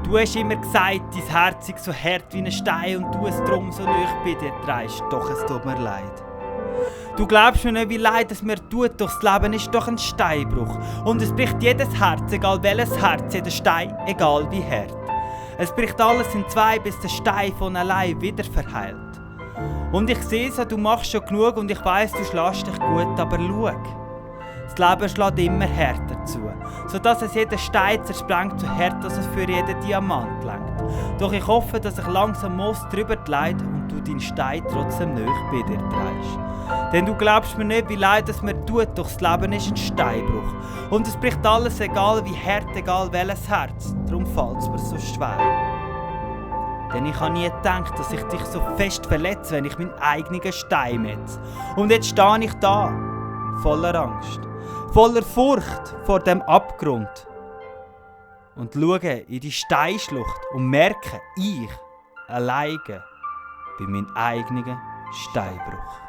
Du hast immer gesagt, dein Herz ist so hart wie ein Stein und du es drum so nahe bei dir trägst, doch es tut mir leid. Du glaubst mir nicht, wie leid es mir tut, doch das Leben ist doch ein Steinbruch. Und es bricht jedes Herz, egal welches Herz, jeder Stein, egal wie hart. Es bricht alles in zwei, bis der Stein von allein wieder verheilt. Und ich sehe so, du machst schon genug und ich weiss, du schlägst dich gut, aber schau. Das Leben schlägt immer härter zu, sodass es jeden Stein zersprengt, so hart, dass es für jeden Diamant lenkt. Doch ich hoffe, dass ich langsam Moos drüber leid und du deinen Stein trotzdem nahe bei dir trägst. Denn du glaubst mir nicht, wie leid es mir tut, doch das Leben ist ein Steinbruch. Und es bricht alles, egal wie hart, egal welches Herz, darum fällt es mir so schwer. Denn ich habe nie gedacht, dass ich dich so fest verletze, wenn ich meinen eigenen Stein metze. Und jetzt stehe ich da, voller Angst, voller Furcht vor dem Abgrund. Und schaue in die Steinschlucht und merke, ich alleine bin mein eigener Steinbruch.